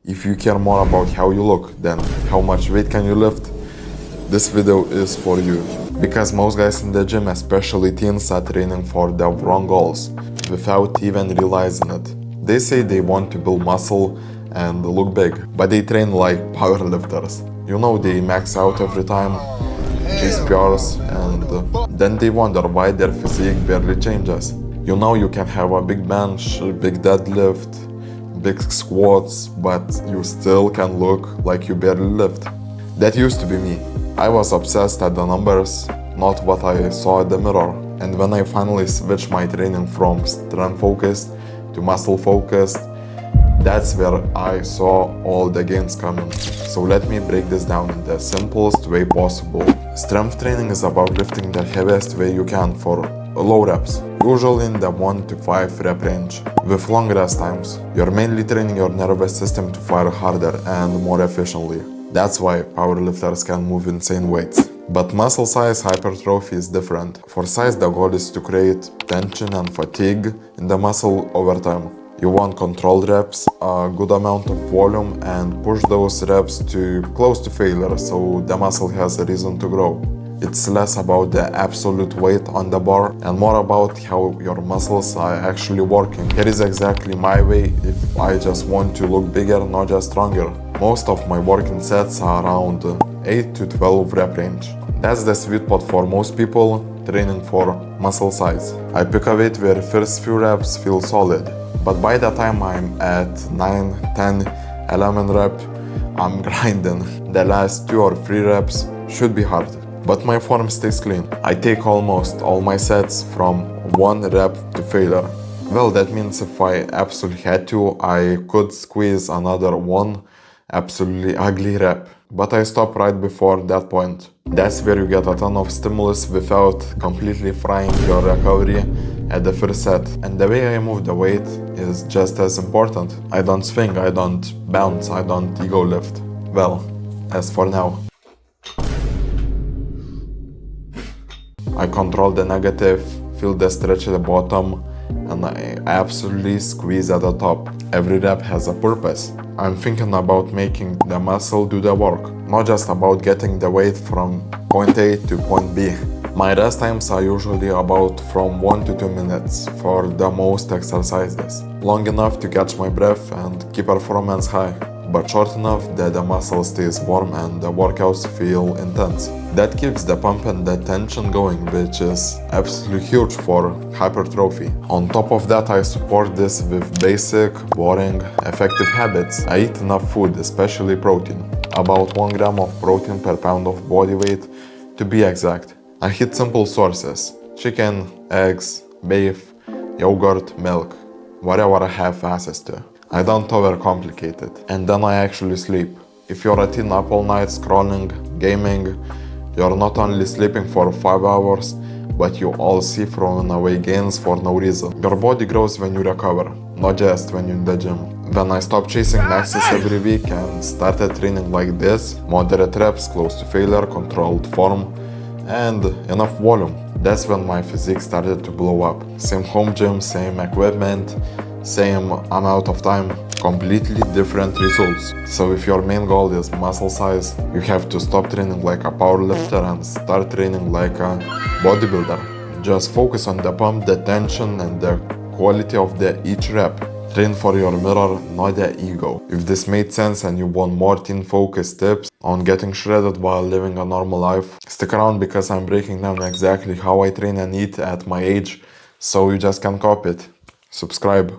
If you care more about how you look than how much weight can you lift, this video is for you. Because most guys in the gym, especially teens, are training for the wrong goals without even realizing it. They say they want to build muscle and look big, but they train like powerlifters. You know, they max out every time, chase PRs, and then they wonder why their physique barely changes. You know, you can have a big bench, a big deadlift, big squats, but you still can look like you barely lift. That used to be me. I was obsessed at the numbers, not what I saw at the mirror. And when I finally switched my training from strength focused to muscle focused, that's where I saw all the gains coming. So let me break this down in the simplest way possible. Strength training is about lifting the heaviest way you can for low reps, usually in the 1 to 5 rep range. With long rest times, you're mainly training your nervous system to fire harder and more efficiently. That's why powerlifters can move insane weights. But muscle size hypertrophy is different. For size, the goal is to create tension and fatigue in the muscle over time. You want controlled reps, a good amount of volume, and push those reps to close to failure so the muscle has a reason to grow. It's less about the absolute weight on the bar and more about how your muscles are actually working. Here is exactly my way if I just want to look bigger, not just stronger. Most of my working sets are around 8 to 12 rep range. That's the sweet spot for most people training for muscle size. I pick a weight where first few reps feel solid, but by the time I'm at 9, 10, 11 rep, I'm grinding. The last 2 or 3 reps should be hard, but my form stays clean. I take almost all my sets from 1 rep to failure. Well, that means if I absolutely had to, I could squeeze another 1 absolutely ugly rep. But I stop right before that point. That's where you get a ton of stimulus without completely frying your recovery at the first set. And the way I move the weight is just as important. I don't swing, I don't bounce, I don't ego lift. Well, as for now. I control the negative, feel the stretch at the bottom, and I absolutely squeeze at the top. Every rep has a purpose. I'm thinking about making the muscle do the work, not just about getting the weight from point A to point B. My rest times are usually about from 1 to 2 minutes for the most exercises. Long enough to catch my breath and keep performance high, but short enough that the muscle stays warm and the workouts feel intense. That keeps the pump and the tension going, which is absolutely huge for hypertrophy. On top of that, I support this with basic, boring, effective habits. I eat enough food, especially protein. About 1 gram of protein per pound of body weight, to be exact. I hit simple sources: chicken, eggs, beef, yogurt, milk, whatever I have access to. I don't overcomplicate it. And then I actually sleep. If you're a teen up all night scrolling, gaming, you're not only sleeping for 5 hours, but you also throwing away gains for no reason. Your body grows when you recover, not just when you're in the gym. When I stopped chasing maxes every week and started training like this, moderate reps, close to failure, controlled form, and enough volume, that's when my physique started to blow up. Same home gym, same equipment, same amount of time, completely different results. So if your main goal is muscle size, you have to stop training like a powerlifter and start training like a bodybuilder. Just focus on the pump, the tension, and the quality of each rep. Train for your mirror, not the ego. If this made sense and you want more teen-focused tips on getting shredded while living a normal life, stick around because I'm breaking down exactly how I train and eat at my age, so you just can copy it. Subscribe.